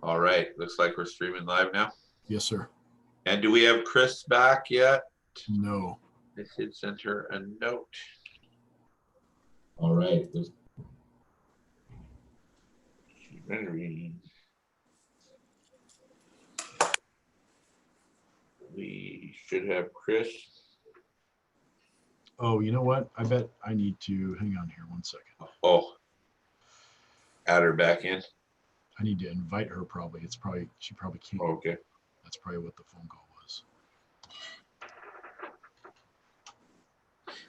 All right, looks like we're streaming live now. Yes, sir. And do we have Chris back yet? No. I should send her a note. All right. We should have Chris. Oh, you know what? I bet I need to hang on here 1 second. Oh, add her back in. I need to invite her probably. She probably can't. Okay. That's probably what the phone call was.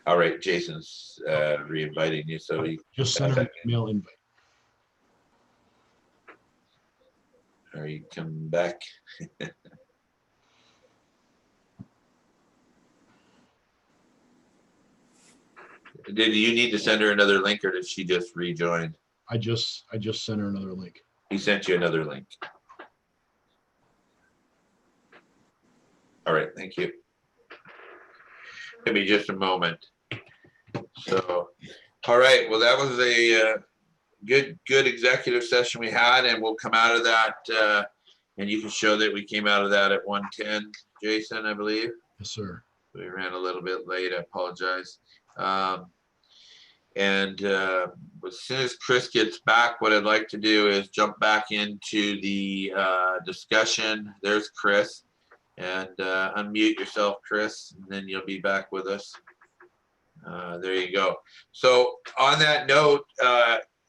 All right, Jason's re-inviting you, so he just send her an email invite. All right, come back. Did you need to send her another link, or did she just rejoin? I just sent her another link. He sent you another link. All right, thank you. Give me just a moment. So, all right, well, that was a good executive session we had, and we'll come out of that, and you can show that we came out of that at 1:10, Jason, I believe. Yes, sir. We ran a little bit late, I apologize. As soon as Chris gets back, what I'd like to do is jump back into the discussion. There's Chris, and unmute yourself, Chris, and then you'll be back with us. There you go. So on that note,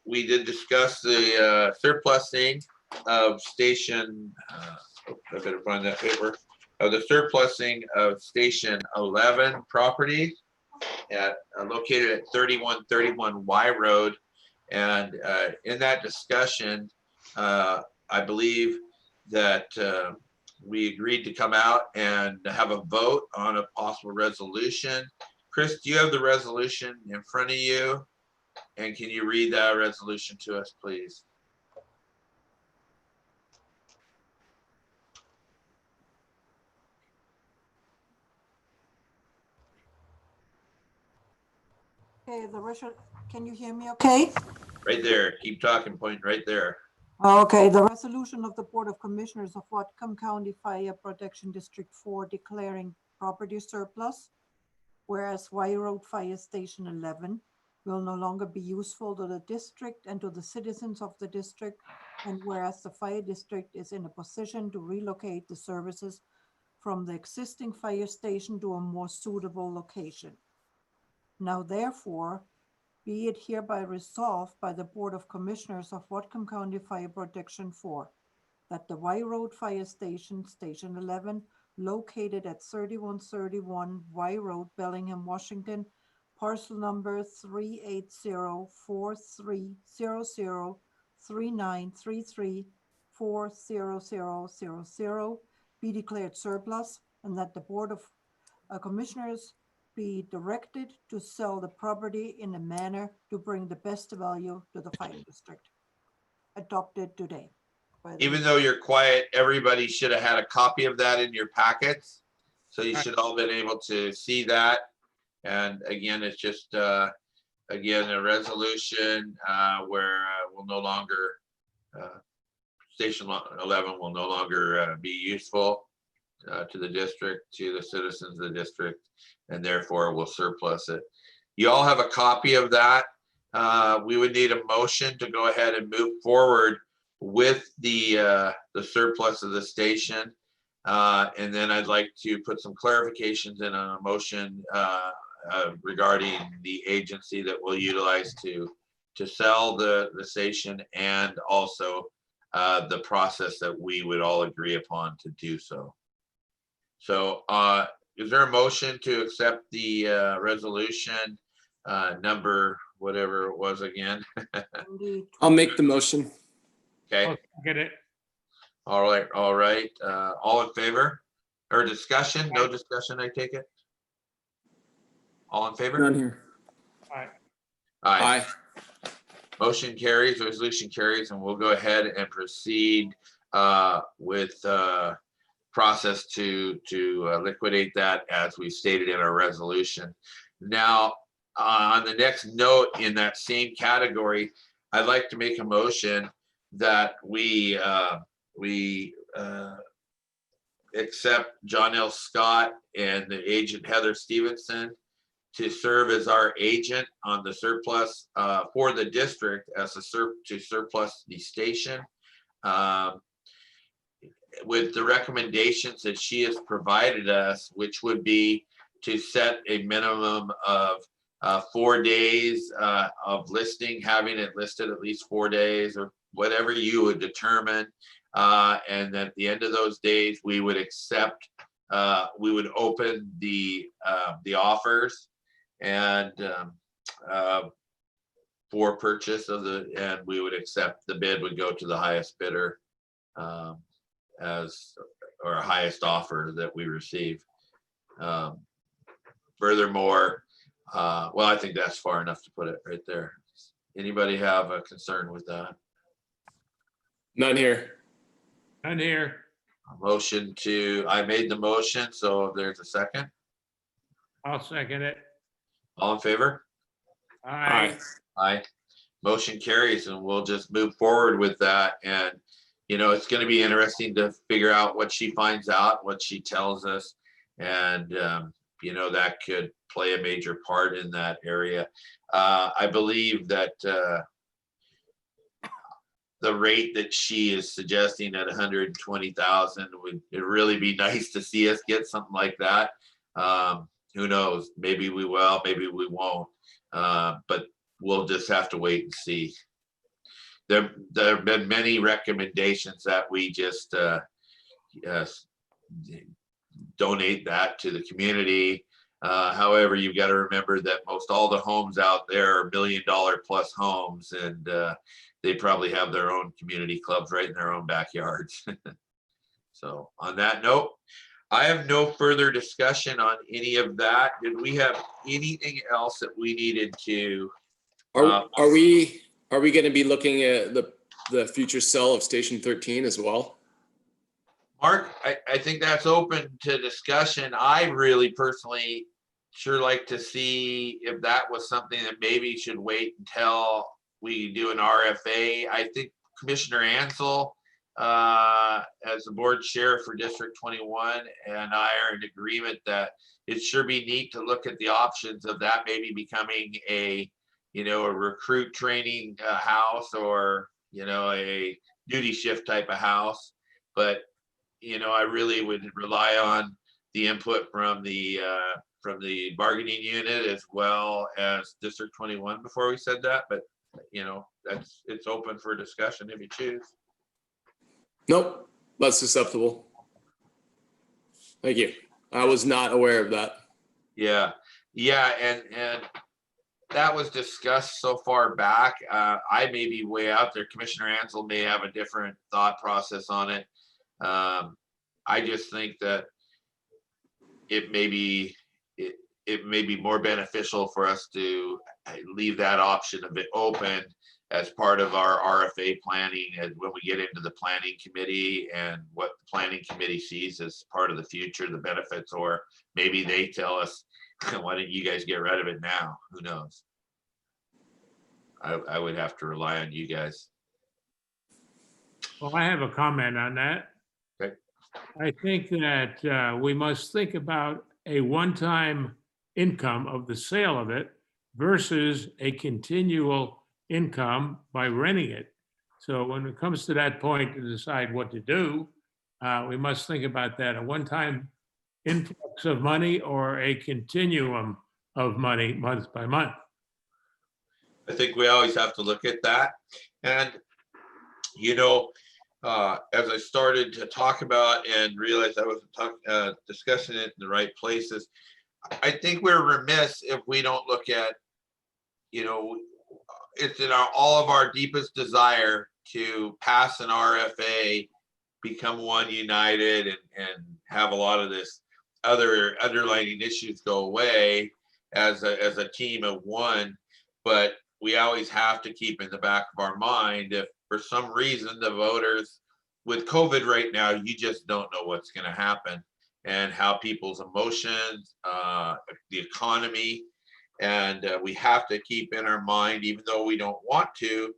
we did discuss the surplusing of station, I better find that paper, the surplusing of station 11 property located at 3131 Y Road. And in that discussion, I believe that we agreed to come out and have a vote on a possible resolution. Chris, do you have the resolution in front of you? And can you read that resolution to us, please? Okay, can you hear me okay? Right there, keep talking, point right there. Okay, the resolution of the Board of Commissioners of Whatcom County Fire Protection District 4 declaring property surplus, whereas Y Road Fire Station 11 will no longer be useful to the district and to the citizens of the district, and whereas the fire district is in a position to relocate the services from the existing fire station to a more suitable location. Now therefore, be it hereby resolved by the Board of Commissioners of Whatcom County Fire Protection 4 that the Y Road Fire Station, Station 11, located at 3131 Y Road, Bellingham, Washington, parcel number 38043003933400000, be declared surplus, and that the Board of Commissioners be directed to sell the property in a manner to bring the best value to the fire district. Adopted today. Even though you're quiet, everybody should have had a copy of that in your packets. So you should all been able to see that. And again, it's just, again, a resolution where we'll no longer, Station 11 will no longer be useful to the district, to the citizens of the district, and therefore we'll surplus it. You all have a copy of that. We would need a motion to go ahead and move forward with the surplus of the station. And then I'd like to put some clarifications in on a motion regarding the agency that we'll utilize to sell the station, and also the process that we would all agree upon to do so. So is there a motion to accept the resolution number, whatever it was again? I'll make the motion. Okay. I'll get it. All right. All right. All in favor or discussion? No discussion, I take it. All in favor? None here. Aye. Aye. Aye. Motion carries, resolution carries, and we'll go ahead and proceed with process to liquidate that as we stated in our resolution. Now, on the next note in that same category, I'd like to make a motion that we we accept John L. Scott and the agent Heather Stevenson to serve as our agent on the surplus for the district as to surplus the station. With the recommendations that she has provided us, which would be to set a minimum of 4 days of listing, having it listed at least 4 days or whatever you would determine. And at the end of those days, we would accept, we would open the offers and for purchase of and we would accept, the bid would go to the highest bidder or highest offer that we receive. Furthermore, well, I think that's far enough to put it right there. Anybody have a concern with that? None here. None here. I made the motion, so if there's a second, I'll second it. all in favor? Aye. Aye. Motion carries, and we'll just move forward with that. And, you know, it's going to be interesting to figure out what she finds out, what she tells us. And, you know, that could play a major part in that area. I believe that the rate that she is suggesting at 120,000 would really be nice to see us get something like that. Who knows? Maybe we will, maybe we won't. But we'll just have to wait and see. There have been many recommendations that we just donate that to the community. However, you've got to remember that most all the homes out there are $1 million plus homes, and they probably have their own community clubs right in their own backyards. So on that note, I have no further discussion on any of that. Did we have anything else that we needed to? Are we going to be looking at the future sale of Station 13 as well? Mark, I think that's open to discussion. I really personally sure like to see if that was something that maybe should wait until we do an RFA. I think Commissioner Ansel, as the board chair for District 21, and I are in agreement that it sure be neat to look at the options of that maybe becoming a, you know, a recruit training house, or, you know, a duty shift type of house. But, you know, I really would rely on the input from the bargaining unit as well as District 21 before we said that. But, you know, it's open for discussion if you choose. Nope, that's acceptable. Thank you. I was not aware of that. Yeah, and that was discussed so far back. I may be way out there. Commissioner Ansel may have a different thought process on it. I just think that it may be more beneficial for us to leave that option a bit open as part of our RFA planning, and when we get into the planning committee and what the planning committee sees as part of the future, the benefits, or maybe they tell us, why don't you guys get rid of it now? Who knows? I would have to rely on you guys. Well, I have a comment on that. Okay. I think that we must think about a one-time income of the sale of it versus a continual income by renting it. So when it comes to that point to decide what to do, we must think about that, a one-time influx of money or a continuum of money month by month. I think we always have to look at that. And, you know, as I started to talk about and realized I wasn't discussing it in the right places, I think we're remiss if we don't look at, you know, it's in all of our deepest desire to pass an RFA, become one united, and have a lot of this other underlying issues go away as a team of one. But we always have to keep in the back of our mind, if for some reason the voters, with COVID right now, you just don't know what's going to happen, and how people's emotions, the economy, and we have to keep in our mind, even though we don't want to,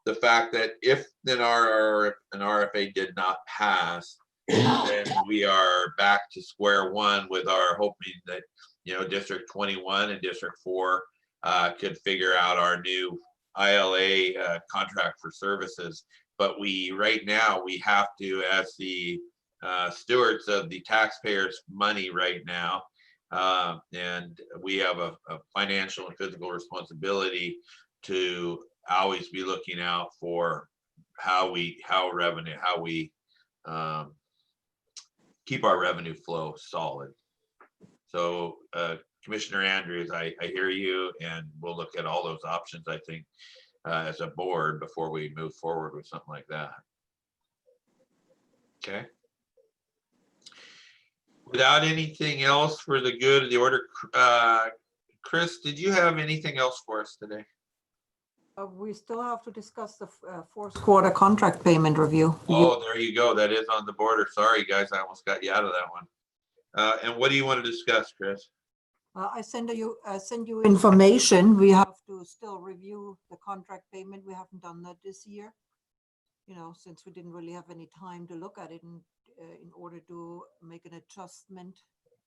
the fact that if an RFA did not pass, then we are back to square one with our hoping that, District 21 and District 4 could figure out our new ILA contract for services. But right now, we have to, as the stewards of the taxpayers' money right now, and we have a financial and physical responsibility to always be looking out for how we keep our revenue flow solid. So Commissioner Andrews, I hear you, and we'll look at all those options, I think, as a board before we move forward with something like that. Okay. Without anything else for the good of the order, Chris, did you have anything else for us today? We still have to discuss the fourth quarter contract payment review. Oh, there you go. That is on the border. Sorry, guys, I almost got you out of that one. And what do you want to discuss, Chris? I send you information. We have to still review the contract payment. We haven't done that this year, since we didn't really have any time to look at it in order to make an adjustment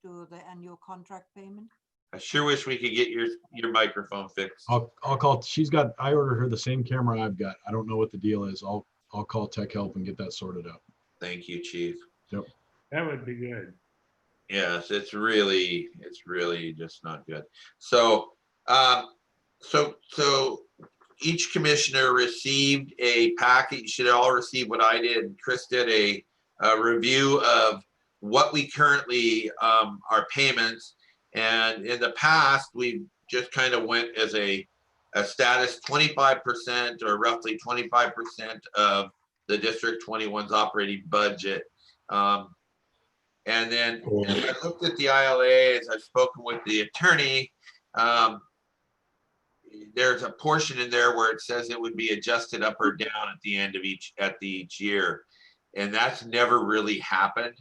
to the annual contract payment. I sure wish we could get your microphone fixed. I'll call. I ordered her the same camera I've got. I don't know what the deal is. I'll call Tech Help and get that sorted out. Thank you, Chief. Yep. That would be good. Yes, it's really just not good. So, so each commissioner received a packet. You should all receive what I did. Chris did a review of what we currently our payments, and in the past we just kind of went as a status 25% or roughly 25% of the District 21's operating budget. And then as I looked at the ILA, as I've spoken with the attorney, there's a portion in there where it says it would be adjusted up or down at the end of each year. And that's never really happened.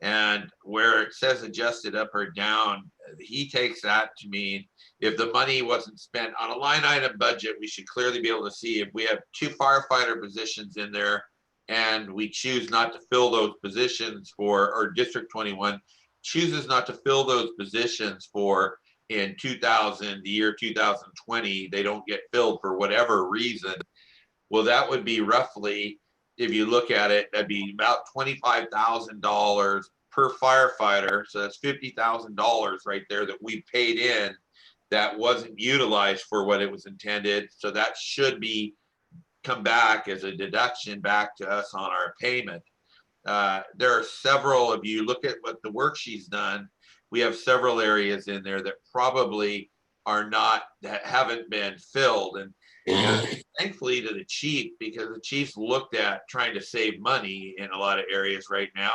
And where it says adjusted up or down, he takes that to mean if the money wasn't spent on a line item budget, we should clearly be able to see if we have 2 firefighter positions in there and we choose not to fill those positions or District 21 chooses not to fill those positions in the year 2020, they don't get filled for whatever reason. Well, that would be roughly, if you look at it, that'd be about $25,000 per firefighter. So that's $50,000 right there that we paid in that wasn't utilized for what it was intended. So that should come back as a deduction back to us on our payment. There are several of you look at what the work she's done. We have several areas in there that probably that haven't been filled. And thankfully to the chief, because the chief's looked at trying to save money in a lot of areas right now.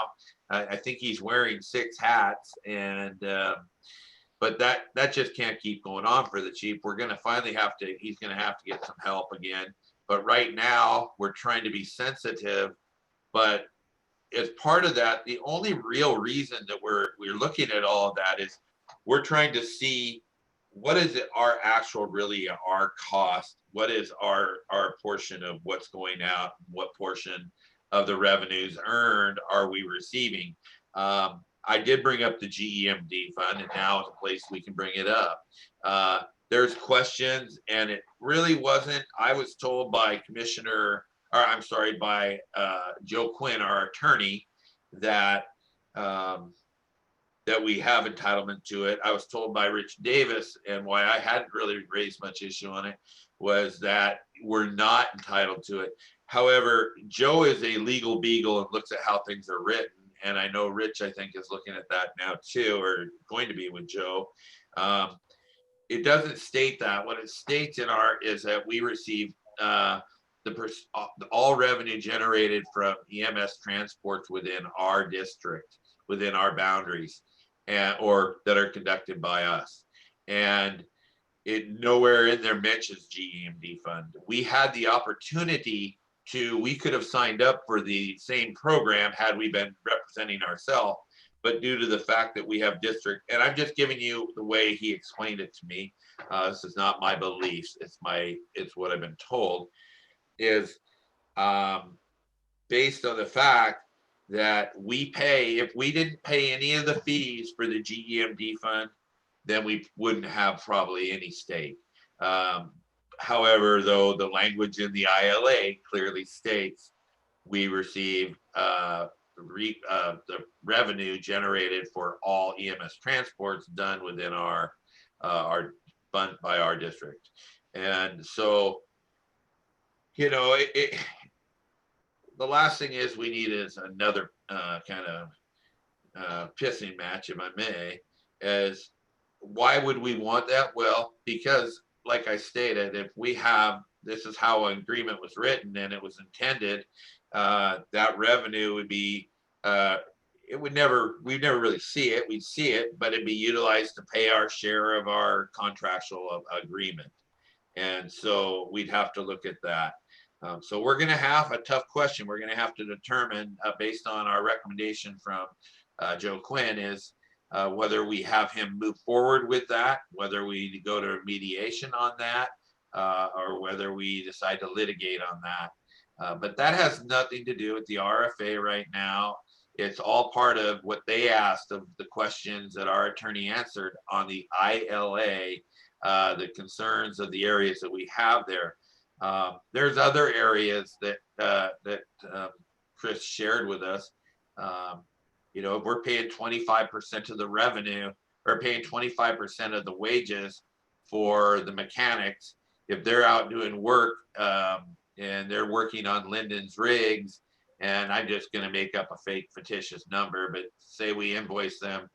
I think he's wearing 6 hats, and but that just can't keep going on for the chief. We're going to finally he's going to have to get some help again. But right now we're trying to be sensitive. But as part of that, the only real reason that we're looking at all of that is we're trying to see what is it our cost, what is our portion of what's going out, what portion of the revenues earned are we receiving. I did bring up the GEMD fund, and now is a place we can bring it up. There's questions, and it really wasn't. I was told by Joe Quinn, our attorney, that that we have entitlement to it. I was told by Rich Davis, and why I hadn't really raised much issue on it, was that we're not entitled to it. However, Joe is a legal beagle and looks at how things are written. And I know Rich, I think, is looking at that now too, or going to be with Joe. It doesn't state that. What it states is that we receive all revenue generated from EMS transports within our district, within our boundaries, or that are conducted by us. And it nowhere in there mentions GEMD fund. We had the opportunity we could have signed up for the same program had we been representing ourselves, but due to the fact that we have district, and I'm just giving you the way he explained it to me. This is not my beliefs. It's what I've been told. is based on the fact that we pay, if we didn't pay any of the fees for the GEMD fund, then we wouldn't have probably any stake. However, though, the language in the ILA clearly states we receive the revenue generated for all EMS transports done within our fund by our district. And so, you know, the last thing is we need is another kind of pissing match, if I may, is why would we want that? Well, because like I stated, if we have, this is how an agreement was written and it was intended, that revenue would be, we'd never really see it. We'd see it, but it'd be utilized to pay our share of our contractual agreement. And so we'd have to look at that. So we're going to have a tough question. We're going to have to determine based on our recommendation from Joe Quinn is whether we have him move forward with that, whether we go to mediation on that, or whether we decide to litigate on that. But that has nothing to do with the RFA right now. It's all part of what they asked of the questions that our attorney answered on the ILA, the concerns of the areas that we have there. There's other areas that Chris shared with us. You know, if we're paying 25% of the revenue or paying 25% of the wages for the mechanics, if they're out doing work and they're working on Linden's rigs, and I'm just going to make up a fake fictitious number, but say we invoice them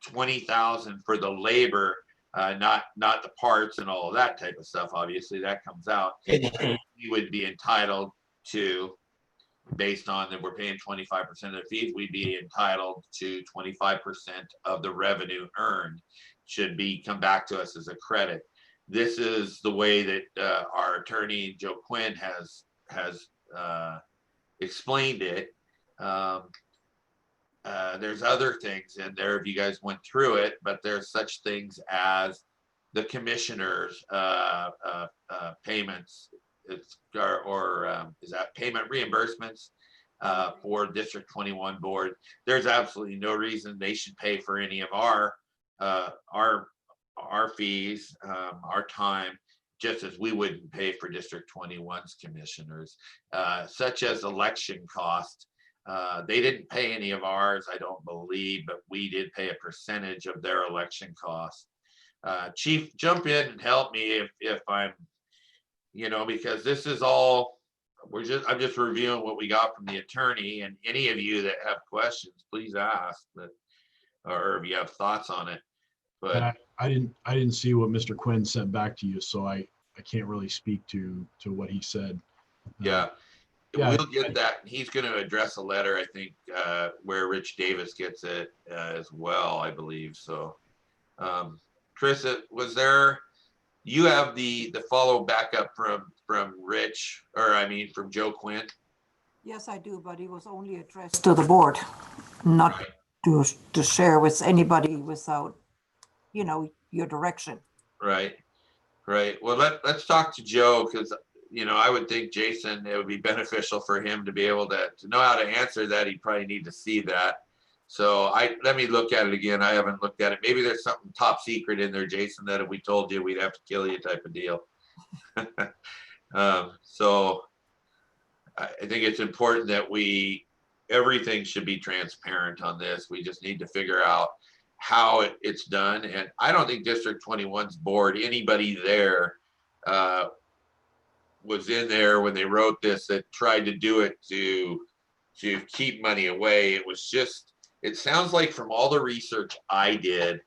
$20,000 for the labor, not the parts and all of that type of stuff. Obviously, that comes out. We would be entitled to, based on that we're paying 25% of the fees, we'd be entitled to 25% of the revenue earned should be come back to us as a credit. This is the way that our attorney Joe Quinn has explained it. There's other things in there if you guys went through it, but there's such things as the commissioners payments, or is that payment reimbursements for District 21 board. There's absolutely no reason they should pay for any of our fees, our time, just as we wouldn't pay for District 21's commissioners, such as election costs. They didn't pay any of ours, I don't believe, but we did pay a percentage of their election costs. Chief, jump in and help me if I'm, you know, because this is all, I'm just reviewing what we got from the attorney, and any of you that have questions, please ask, or if you have thoughts on it. But I didn't see what Mr. Quinn sent back to you, so I can't really speak to what he said. Yeah. Yeah, We'll get that. He's going to address a letter, I think, where Rich Davis gets it as well, I believe. So, Chris, was there, you have the follow back up from Rich, or I mean, from Joe Quinn? Yes, I do, but it was only addressed to the board, not Right. to share with anybody without, you know, your direction. Right. Well, let's talk to Joe, because, you know, I would think Jason, it would be beneficial for him to be able to know how to answer that. He'd probably need to see that. So let me look at it again. I haven't looked at it. Maybe there's something top secret in there, Jason, that if we told you, we'd have to kill you type of deal. So I think it's important that everything should be transparent on this. We just need to figure out how it's done. And I don't think District 21's board, anybody there was in there when they wrote this that tried to do it to keep money away. It was just, it sounds like from all the research I did,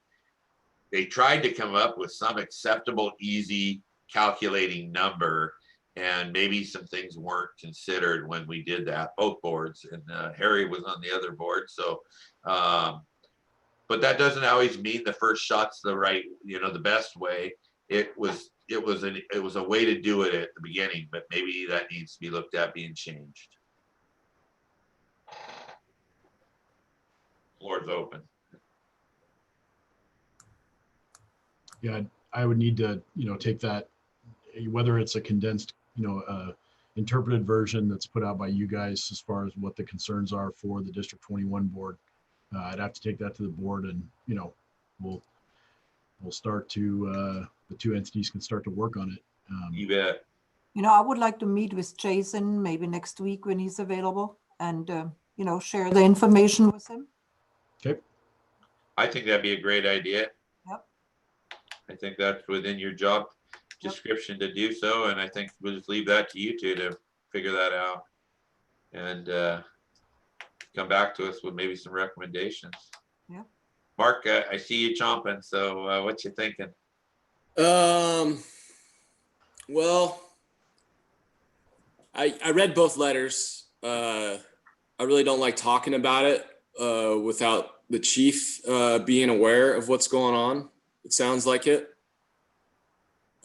they tried to come up with some acceptable, easy calculating number, and maybe some things weren't considered when we did that, both boards, and Harry was on the other board. So, but that doesn't always mean the first shot's the right, you know, the best way. It was a way to do it at the beginning, but maybe that needs to be looked at being changed. Floor's open. Yeah, I would need to, you know, take that, whether it's a condensed, you know, interpreted version that's put out by you guys as far as what the concerns are for the District 21 board. I'd have to take that to the board, and we'll start to the two entities can start to work on it. You bet. I would like to meet with Jason maybe next week when he's available and, share the information with him. Okay. I think that'd be a great idea. Yep. I think that's within your job Yep. description to do so, and I think we'll just leave that to you two to figure that out and come back to us with maybe some recommendations. Yeah. Mark, I see you chomping, so what you thinking? Well, I read both letters. I really don't like talking about it without the chief being aware of what's going on. It sounds like it.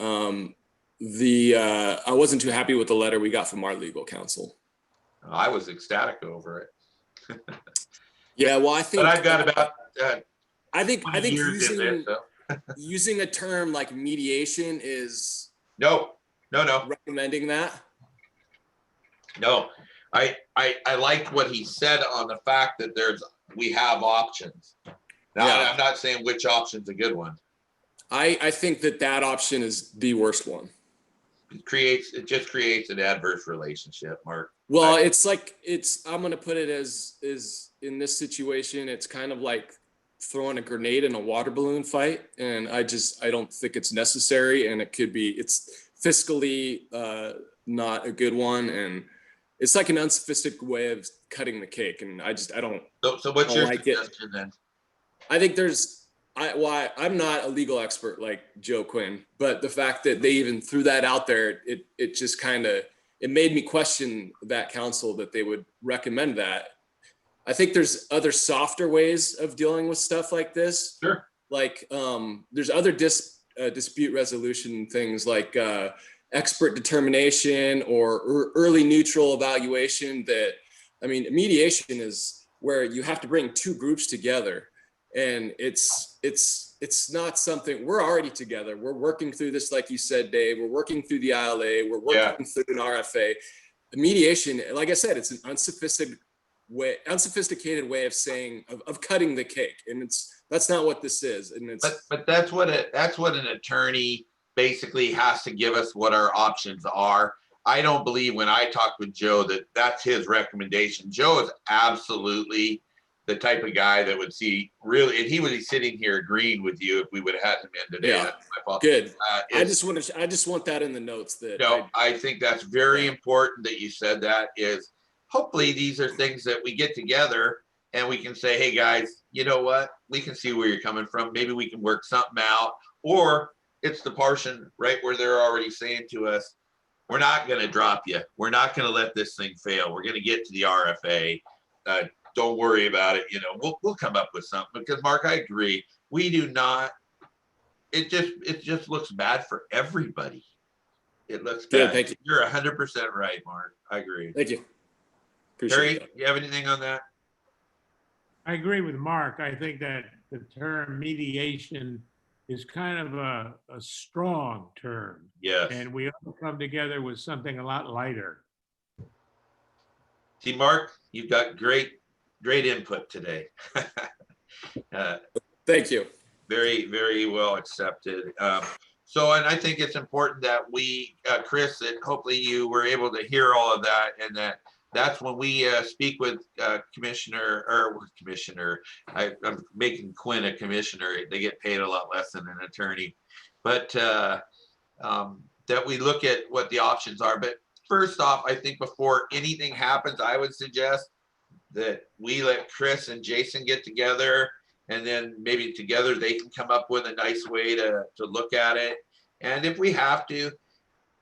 I wasn't too happy with the letter we got from our legal counsel. I was ecstatic over it. Yeah, well, I think. But I've got about I think 20 years in there, using so. using a term like mediation is No. recommending that. No, I liked what he said on the fact that we have options. Now, Yeah. I'm not saying which option's a good one. I think that option is the worst one. It just creates an adverse relationship, Mark. Well, I'm going to put it as in this situation, it's kind of like throwing a grenade in a water balloon fight. And I don't think it's necessary. And it's fiscally not a good one. And it's like an unsophisticated way of cutting the cake. And I don't. So what's your like it. suggestion then? I think I'm not a legal expert like Joe Quinn, but the fact that they even threw that out there, it just kind of, it made me question that counsel that they would recommend that. I think there's other softer ways of dealing with stuff like this. Sure. Like there's other dispute resolution things like expert determination or early neutral evaluation mediation is where you have to bring two groups together. And it's not something, we're already together. We're working through this, like you said, Dave. We're working through the ILA. We're working through an RFA. The mediation, like I said, it's an unsophisticated way of saying of cutting the cake, and that's not what this is. And but that's what an attorney basically has to give us what our options are. I don't believe when I talked with Joe that that's his recommendation. Joe is absolutely the type of guy that would see really, and he would be sitting here agreeing with you if we would have had him in today. Yeah. That's my fault. Good. I just want that in the notes that. I think that's very important that you said that. Is hopefully these are things that we get together and we can say, hey guys, you know what? We can see where you're coming from. Maybe we can work something out. Or it's the portion right where they're already saying to us, we're not going to drop you. We're not going to let this thing fail. We're going to get to the RFA. Don't worry about it. We'll come up with something, because Mark, I agree. We do not, it just looks bad for everybody. It looks bad. Yeah, thank you. You're 100% right, Mark. I agree. Thank you. Appreciate Terry, that. you have anything on that? I agree with Mark. I think that the term mediation is kind of a strong term. Yes. And we ought to come together with something a lot lighter. See, Mark, you've got great input today. Thank you. Very, very well accepted. And I think it's important that we, Chris, that hopefully you were able to hear all of that, and that's when we speak with Commissioner. I'm making Quinn a commissioner. They get paid a lot less than an attorney, but that we look at what the options are. But first off, I think before anything happens, I would suggest that we let Chris and Jason get together, and then maybe together they can come up with a nice way to look at it. And if we have to,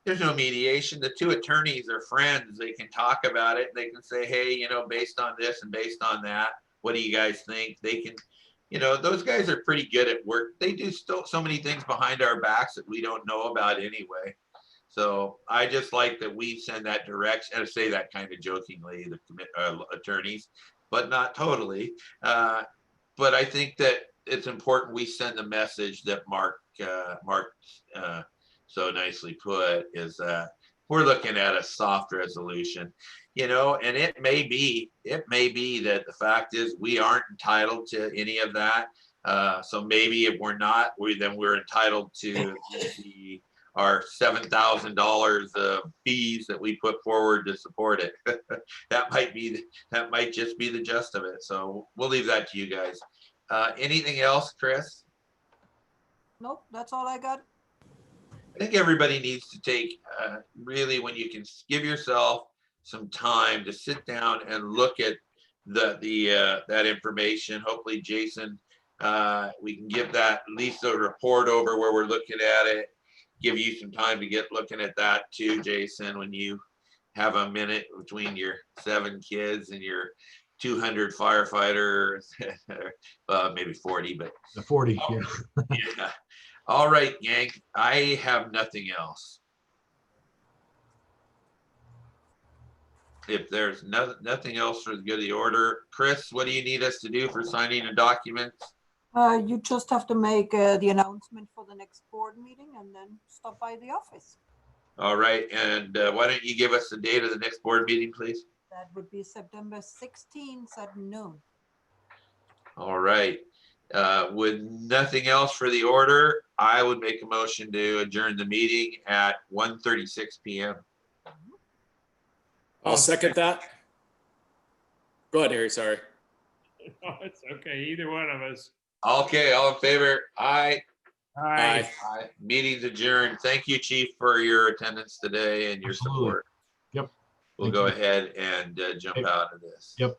there's no mediation. The two attorneys are friends. They can talk about it. They can say, hey, based on this and based on that, what do you guys think? They can, those guys are pretty good at work. They do still so many things behind our backs that we don't know about anyway. So I just like that we send that direction. I say that kind of jokingly, the attorneys, but not totally. But I think that it's important we send the message that Mark so nicely put, is that we're looking at a soft resolution, and it may be that the fact is we aren't entitled to any of that. So maybe if we're not, then we're entitled to our $7,000 of fees that we put forward to support it. That might just be the gist of it. So we'll leave that to you guys. Anything else, Chris? Nope, that's all I got. I think everybody needs to take, really, when you can give yourself some time to sit down and look at that information. Hopefully, Jason, we can give that at least a report over where we're looking at it. Give you some time to get looking at that too, Jason, when you have a minute between your 7 kids and your 200 firefighters, maybe 40, but The 40, yeah. yeah. All right, gang, I have nothing else. If there's nothing else for the good of the order, Chris, what do you need us to do for signing the documents? You just have to make the announcement for the next board meeting and then stop by the office. All right, and why don't you give us the date of the next board meeting, please? That would be September 16th at noon. All right. With nothing else for the order, I would make a motion to adjourn the meeting at 1:36 p.m. I'll second that. Go ahead, Harry, sorry. Oh, it's okay, either one of us. Okay, all in favor? Aye. Aye. Aye. Meeting's adjourned. Thank you, Chief, for your attendance today and your Absolutely. support. Yep. We'll Thank go you. ahead and jump Hey. out of this. Yep.